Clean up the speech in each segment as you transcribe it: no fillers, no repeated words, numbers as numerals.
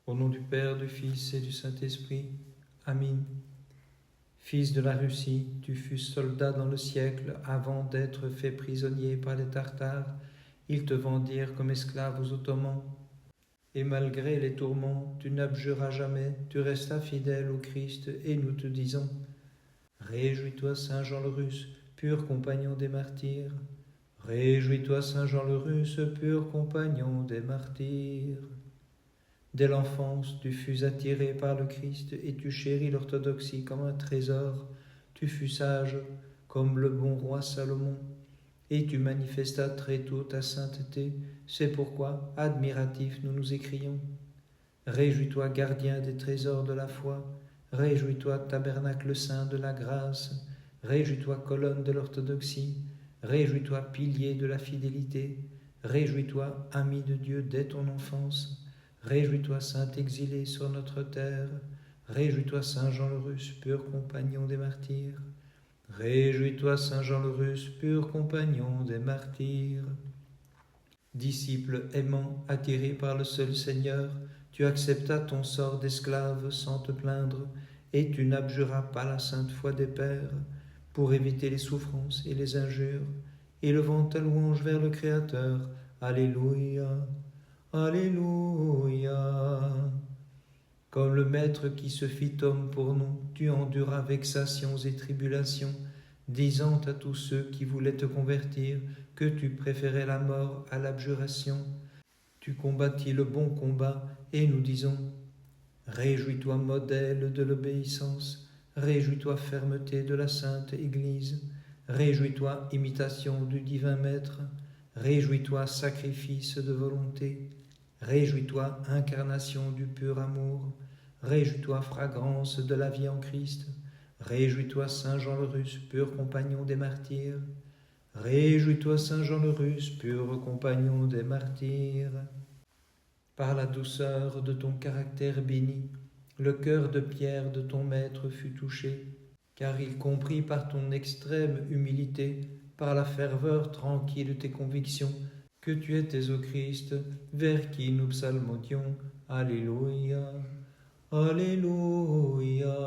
Au nom du Père, du Fils et du Saint-Esprit. Amen. Fils de la Russie, tu fus soldat dans le siècle avant d'être fait prisonnier par les Tartares. Ils te vendirent comme esclave aux Ottomans. Et malgré les tourments, tu n'abjuras jamais, tu restas fidèle au Christ, et nous te disons: Réjouis-toi, Saint Jean le Russe, pur compagnon des martyrs. Réjouis-toi, Saint Jean le Russe, pur compagnon des martyrs. Dès l'enfance, tu fus attiré par le Christ, et tu chéris l'orthodoxie comme un trésor. Tu fus sage, comme le bon roi Salomon, et tu manifestas très tôt ta sainteté. C'est pourquoi, admiratifs, nous nous écrions: Réjouis-toi, gardien des trésors de la foi. Réjouis-toi, tabernacle saint de la grâce. Réjouis-toi, colonne de l'orthodoxie. Réjouis-toi, pilier de la fidélité. Réjouis-toi, ami de Dieu dès ton enfance. Réjouis-toi, saint exilé sur notre terre. Réjouis-toi, Saint Jean le Russe, pur compagnon des martyrs. Réjouis-toi, Saint Jean le Russe, pur compagnon des martyrs. Disciple aimant, attiré par le seul Seigneur, tu acceptas ton sort d'esclave sans te plaindre, et tu n'abjuras pas la sainte foi des pères, pour éviter les souffrances et les injures, élevant ta louange vers le Créateur. Alléluia, Alléluia. Comme le Maître qui se fit homme pour nous, tu enduras vexations et tribulations, disant à tous ceux qui voulaient te convertir que tu préférais la mort à l'abjuration. Tu combattis le bon combat, et nous disons: Réjouis-toi, modèle de l'obéissance, réjouis-toi, fermeté de la Sainte Église, réjouis-toi, imitation du divin Maître, réjouis-toi, sacrifice de volonté, réjouis-toi, incarnation du pur amour, réjouis-toi, fragrance de la vie en Christ, réjouis-toi, Saint Jean le Russe, pur compagnon des martyrs, réjouis-toi, Saint Jean le Russe, pur compagnon des martyrs. Par la douceur de ton caractère béni, le cœur de pierre de ton Maître fut touché, car il comprit par ton extrême humilité, par la ferveur tranquille de tes convictions, que tu étais au Christ, vers qui nous psalmodions. Alléluia, Alléluia.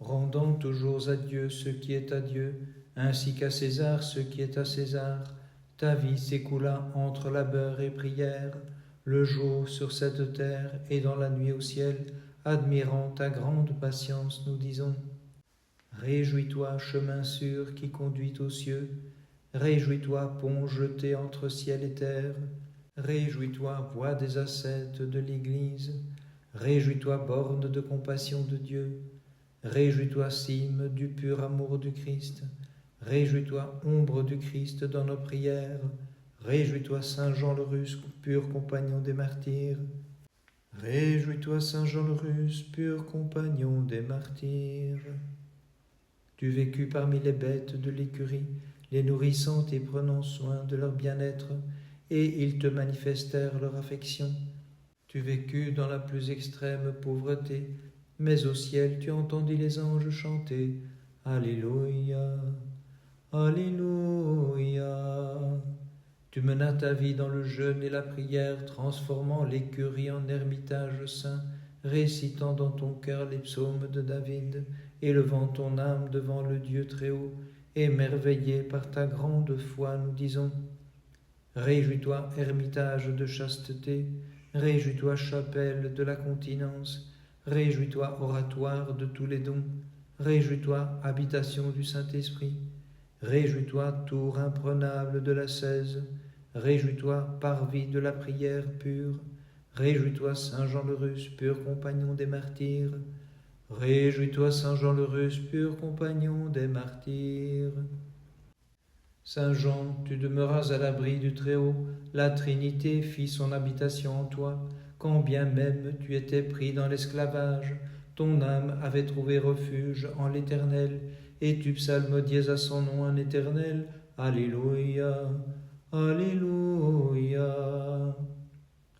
Rendant toujours à Dieu ce qui est à Dieu, ainsi qu'à César ce qui est à César, ta vie s'écoula entre labeur et prière, le jour sur cette terre et dans la nuit au ciel, admirant ta grande patience, nous disons: Réjouis-toi, chemin sûr qui conduit aux cieux, réjouis-toi, pont jeté entre ciel et terre, réjouis-toi, voie des ascètes de l'Église, réjouis-toi, borne de compassion de Dieu, réjouis-toi, cime du pur amour du Christ, réjouis-toi, ombre du Christ dans nos prières, réjouis-toi, Saint Jean le Russe, pur compagnon des martyrs. Réjouis-toi, Saint Jean le Russe, pur compagnon des martyrs. Tu vécus parmi les bêtes de l'écurie, les nourrissant et prenant soin de leur bien-être, et ils te manifestèrent leur affection. Tu vécus dans la plus extrême pauvreté, mais au ciel tu entendis les anges chanter. Alléluia, Alléluia. Tu menas ta vie dans le jeûne et la prière, transformant l'écurie en ermitage saint, récitant dans ton cœur les psaumes de David, élevant ton âme devant le Dieu Très-Haut, émerveillé par ta grande foi, nous disons: Réjouis-toi, ermitage de chasteté, réjouis-toi, chapelle de la continence, réjouis-toi, oratoire de tous les dons, réjouis-toi, habitation du Saint-Esprit, réjouis-toi, tour imprenable de l'ascèse, réjouis-toi, parvis de la prière pure, réjouis-toi, Saint Jean le Russe, pur compagnon des martyrs, réjouis-toi, Saint Jean le Russe, pur compagnon des martyrs. Saint Jean, tu demeuras à l'abri du Très-Haut, la Trinité fit son habitation en toi, quand bien même tu étais pris dans l'esclavage, ton âme avait trouvé refuge en l'Éternel, et tu psalmodiais à son nom un éternel. Alléluia, Alléluia.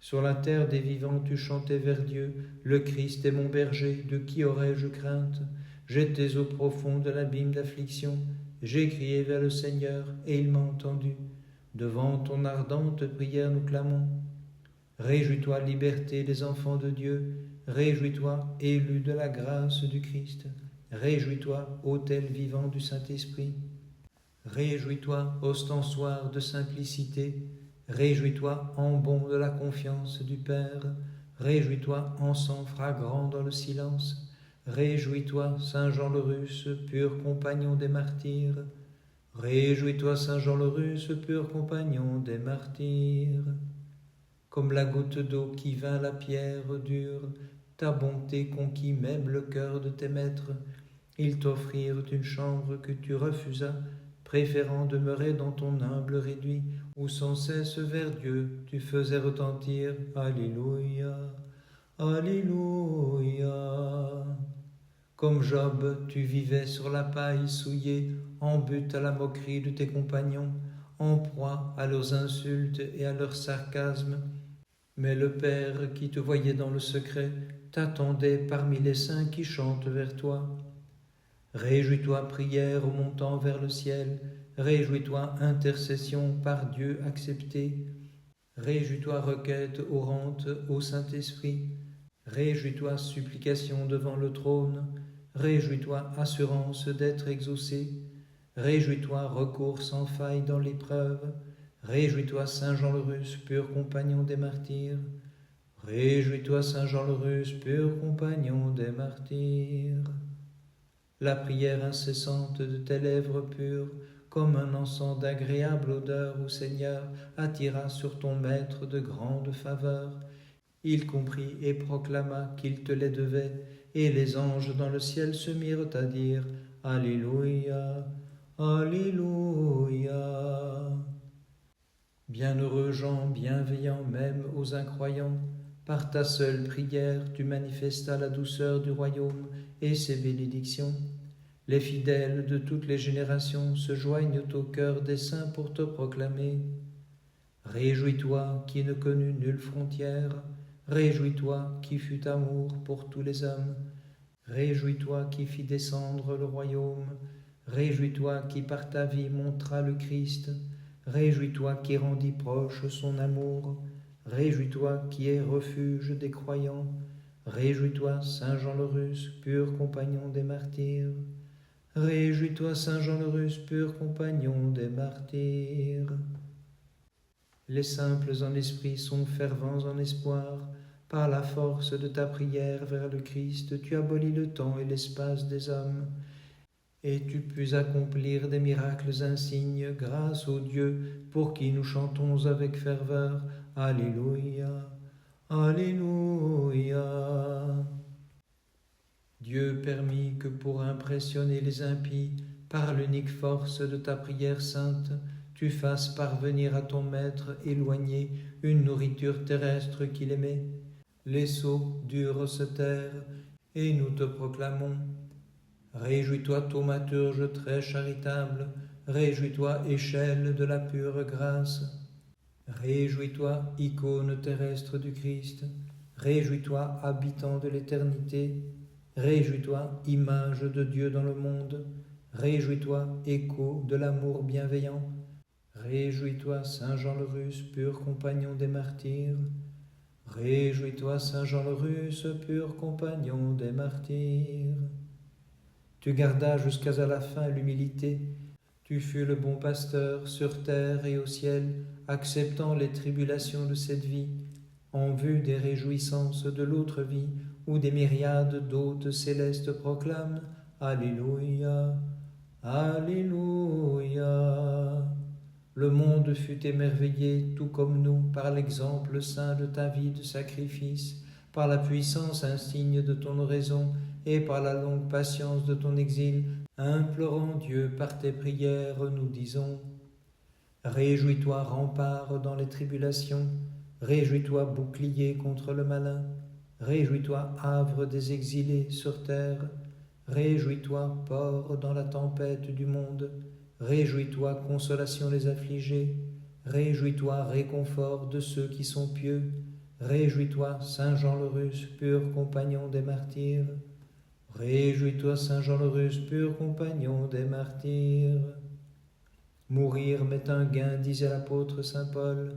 Sur la terre des vivants tu chantais vers Dieu, le Christ est mon berger, de qui aurais-je crainte? J'étais au profond de l'abîme d'affliction, j'ai crié vers le Seigneur, et il m'a entendu. Devant ton ardente prière nous clamons. Réjouis-toi, liberté des enfants de Dieu. Réjouis-toi, élu de la grâce du Christ. Réjouis-toi, autel vivant du Saint-Esprit. Réjouis-toi, ostensoir de simplicité. Réjouis-toi, embon de la confiance du Père. Réjouis-toi, encens fragrant dans le silence. Réjouis-toi, Saint Jean le Russe, pur compagnon des martyrs. Réjouis-toi, Saint Jean le Russe, pur compagnon des martyrs. Comme la goutte d'eau qui vint la pierre dure, ta bonté conquit même le cœur de tes maîtres. Ils t'offrirent une chambre que tu refusas, préférant demeurer dans ton humble réduit, où sans cesse vers Dieu tu faisais retentir Alléluia, Alléluia. Comme Job, tu vivais sur la paille souillée, en butte à la moquerie de tes compagnons, en proie à leurs insultes et à leurs sarcasmes. Mais le Père qui te voyait dans le secret t'attendait parmi les saints qui chantent vers toi. Réjouis-toi, prière montant vers le ciel. Réjouis-toi, intercession par Dieu acceptée. Réjouis-toi, requête orante au Saint-Esprit. Réjouis-toi, supplication devant le trône. Réjouis-toi, assurance d'être exaucé. Réjouis-toi, recours sans faille dans l'épreuve. Réjouis-toi, Saint Jean le Russe, pur compagnon des martyrs. Réjouis-toi, Saint Jean le Russe, pur compagnon des martyrs. La prière incessante de tes lèvres pures, comme un encens d'agréable odeur, ô Seigneur, attira sur ton Maître de grandes faveurs. Il comprit et proclama qu'il te les devait, et les anges dans le ciel se mirent à dire Alléluia, Alléluia. Bienheureux Jean, bienveillant même aux incroyants, par ta seule prière tu manifestas la douceur du royaume et ses bénédictions. Les fidèles de toutes les générations se joignent au cœur des saints pour te proclamer. Réjouis-toi qui ne connut nulle frontière, réjouis-toi qui fut amour pour tous les hommes, réjouis-toi qui fit descendre le royaume, réjouis-toi qui par ta vie montra le Christ, réjouis-toi qui rendit proche son amour, réjouis-toi qui es refuge des croyants, réjouis-toi Saint Jean le Russe, pur compagnon des martyrs, réjouis-toi Saint Jean le Russe, pur compagnon des martyrs. Les simples en esprit sont fervents en espoir. Par la force de ta prière vers le Christ, tu abolis le temps et l'espace des hommes, et tu pus accomplir des miracles insignes grâce au Dieu pour qui nous chantons avec ferveur. Alléluia, Alléluia. Dieu permit que pour impressionner les impies, par l'unique force de ta prière sainte, tu fasses parvenir à ton Maître éloigné une nourriture terrestre qu'il aimait. Les sots durent se taire, et nous te proclamons. Réjouis-toi, thaumaturge très charitable, réjouis-toi, échelle de la pure grâce. Réjouis-toi, icône terrestre du Christ, réjouis-toi, habitant de l'éternité, réjouis-toi, image de Dieu dans le monde, réjouis-toi, écho de l'amour bienveillant, réjouis-toi, Saint Jean le Russe, pur compagnon des martyrs, réjouis-toi, Saint Jean le Russe, pur compagnon des martyrs. Tu gardas jusqu'à la fin l'humilité, tu fus le bon pasteur sur terre et au ciel, acceptant les tribulations de cette vie, en vue des réjouissances de l'autre vie, où des myriades d'hôtes célestes proclament Alléluia, Alléluia. Le monde fut émerveillé, tout comme nous, par l'exemple saint de ta vie de sacrifice, par la puissance insigne de ton oraison et par la longue patience de ton exil. Implorant Dieu par tes prières, nous disons Réjouis-toi, rempart dans les tribulations, réjouis-toi, bouclier contre le malin, réjouis-toi, havre des exilés sur terre, réjouis-toi, port dans la tempête du monde, réjouis-toi, consolation des affligés, réjouis-toi, réconfort de ceux qui sont pieux, réjouis-toi, Saint Jean le Russe, pur compagnon des martyrs, réjouis-toi, Saint Jean le Russe, pur compagnon des martyrs. Mourir m'est un gain, disait l'apôtre saint Paul.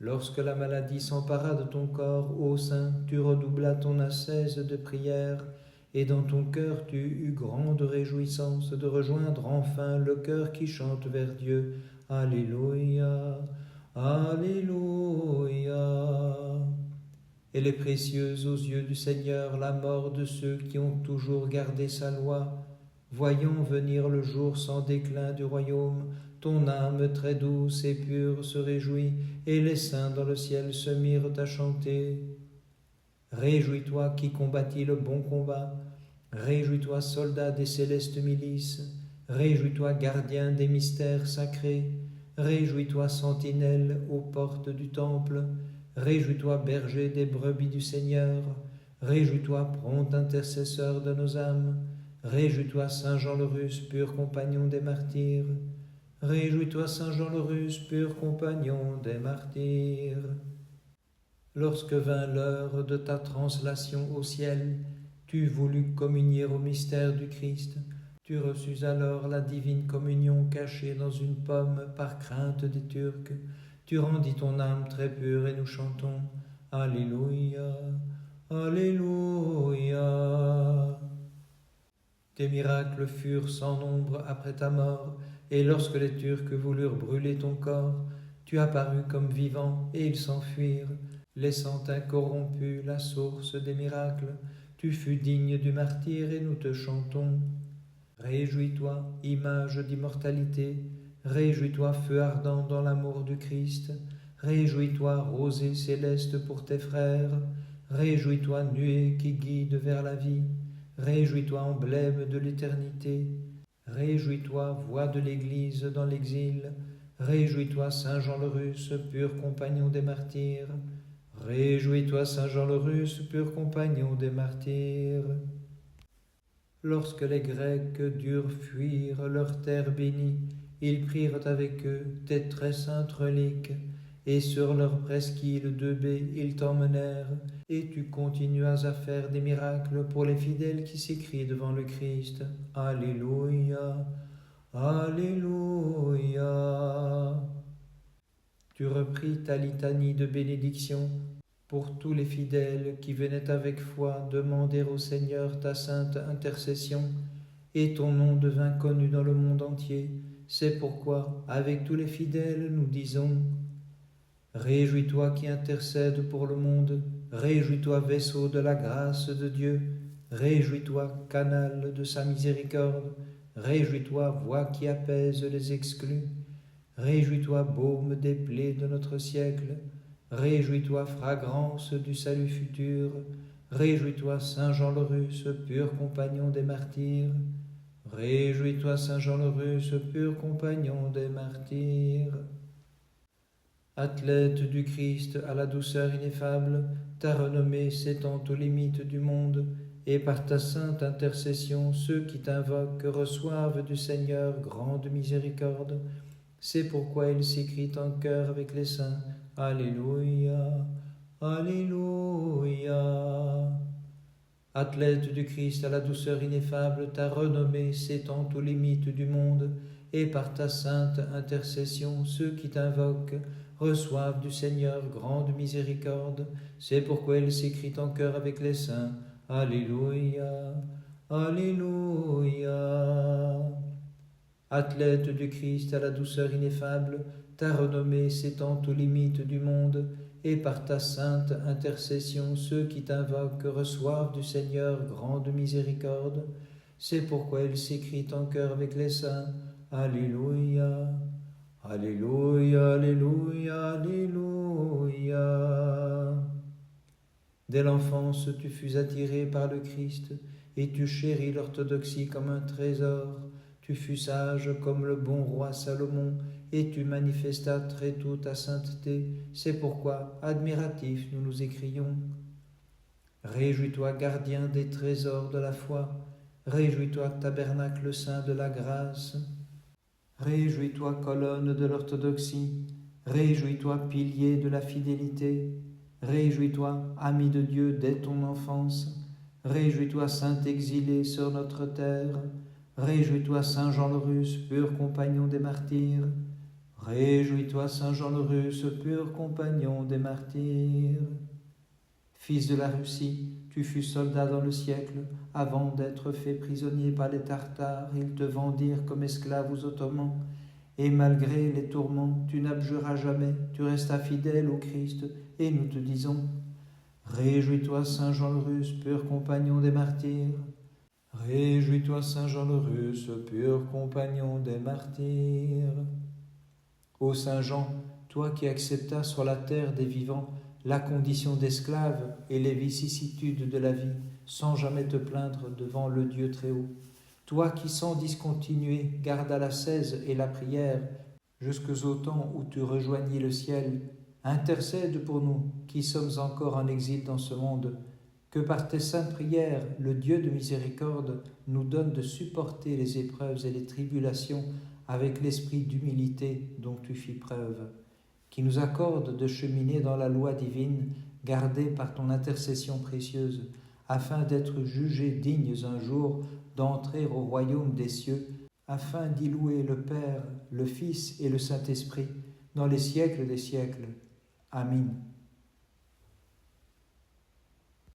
Lorsque la maladie s'empara de ton corps, ô Saint, tu redoublas ton ascèse de prière, et dans ton cœur tu eus grande réjouissance de rejoindre enfin le cœur qui chante vers Dieu. Alléluia, Alléluia. Elle est précieuse aux yeux du Seigneur la mort de ceux qui ont toujours gardé sa loi. Voyons venir le jour sans déclin du royaume. Ton âme très douce et pure se réjouit, et les saints dans le ciel se mirent à chanter. Réjouis-toi qui combattis le bon combat. Réjouis-toi, soldat des célestes milices. Réjouis-toi, gardien des mystères sacrés. Réjouis-toi, sentinelle aux portes du temple. Réjouis-toi, berger des brebis du Seigneur. Réjouis-toi, prompt intercesseur de nos âmes. Réjouis-toi, Saint Jean le Russe, pur compagnon des martyrs. Réjouis-toi, Saint Jean le Russe, pur compagnon des martyrs. Lorsque vint l'heure de ta translation au ciel, tu voulus communier au mystère du Christ. Tu reçus alors la divine communion cachée dans une pomme par crainte des Turcs. Tu rendis ton âme très pure et nous chantons Alléluia, Alléluia. Tes miracles furent sans nombre après ta mort, et lorsque les Turcs voulurent brûler ton corps, tu apparus comme vivant et ils s'enfuirent, laissant incorrompue la source des miracles. Tu fus digne du martyre et nous te chantons. Réjouis-toi, image d'immortalité, réjouis-toi, feu ardent dans l'amour du Christ, réjouis-toi, rosée céleste pour tes frères, réjouis-toi, nuée qui guide vers la vie, réjouis-toi, emblème de l'éternité, réjouis-toi, voix de l'Église dans l'exil, réjouis-toi, Saint Jean le Russe, pur compagnon des martyrs, réjouis-toi, Saint Jean le Russe, pur compagnon des martyrs. Lorsque les Grecs durent fuir leur terre bénie, ils prirent avec eux tes très saintes reliques, et sur leur presqu'île de baie ils t'emmenèrent, et tu continuas à faire des miracles pour les fidèles qui s'écrient devant le Christ. Alléluia, Alléluia. Tu repris ta litanie de bénédiction pour tous les fidèles qui venaient avec foi demander au Seigneur ta sainte intercession, et ton nom devint connu dans le monde entier. C'est pourquoi, avec tous les fidèles, nous disons Réjouis-toi qui intercède pour le monde, réjouis-toi vaisseau de la grâce de Dieu, réjouis-toi canal de sa miséricorde, réjouis-toi voix qui apaise les exclus, réjouis-toi baume des plaies de notre siècle, réjouis-toi fragrance du salut futur, réjouis-toi Saint Jean le Russe, pur compagnon des martyrs, réjouis-toi Saint Jean le Russe, pur compagnon des martyrs. Athlète du Christ à la douceur ineffable, ta renommée s'étend aux limites du monde, et par ta sainte intercession, ceux qui t'invoquent reçoivent du Seigneur grande miséricorde. C'est pourquoi il s'écrit en chœur avec les saints, Alléluia, Alléluia. Athlète du Christ à la douceur ineffable, ta renommée s'étend aux limites du monde, et par ta sainte intercession, ceux qui t'invoquent reçoivent du Seigneur grande miséricorde. C'est pourquoi il s'écrit en chœur avec les saints, Alléluia, Alléluia. Athlète du Christ à la douceur ineffable, ta renommée s'étend aux limites du monde, et par ta sainte intercession, ceux qui t'invoquent reçoivent du Seigneur grande miséricorde. C'est pourquoi il s'écrit en chœur avec les saints, Alléluia, Alléluia, Alléluia, Alléluia. Dès l'enfance, tu fus attiré par le Christ, et tu chéris l'orthodoxie comme un trésor. Tu fus sage comme le bon roi Salomon, et tu manifestas très tôt ta sainteté. C'est pourquoi, admiratifs, nous nous écrions. Réjouis-toi, gardien des trésors de la foi. Réjouis-toi, tabernacle saint de la grâce. Réjouis-toi, colonne de l'orthodoxie. Réjouis-toi, pilier de la fidélité. Réjouis-toi, ami de Dieu dès ton enfance. Réjouis-toi, saint exilé sur notre terre. Réjouis-toi, Saint Jean le Russe, pur compagnon des martyrs. Réjouis-toi, Saint Jean le Russe, pur compagnon des martyrs. Fils de la Russie, tu fus soldat dans le siècle, avant d'être fait prisonnier par les Tartares, ils te vendirent comme esclave aux Ottomans, et malgré les tourments, tu n'abjuras jamais, tu restas fidèle au Christ, et nous te disons, réjouis-toi, Saint Jean le Russe, pur compagnon des martyrs. Réjouis-toi, Saint Jean le Russe, pur compagnon des martyrs. Ô Saint Jean, toi qui acceptas sur la terre des vivants la condition d'esclave et les vicissitudes de la vie, sans jamais te plaindre devant le Dieu Très-Haut, toi qui sans discontinuer gardas l'ascèse et la prière jusqu'aux au temps où tu rejoignis le ciel, intercède pour nous qui sommes encore en exil dans ce monde, que par tes saintes prières, le Dieu de miséricorde nous donne de supporter les épreuves et les tribulations avec l'esprit d'humilité dont tu fis preuve, qui nous accorde de cheminer dans la loi divine, gardée par ton intercession précieuse, afin d'être jugés dignes un jour d'entrer au royaume des cieux, afin d'y louer le Père, le Fils et le Saint-Esprit, dans les siècles des siècles. Amen.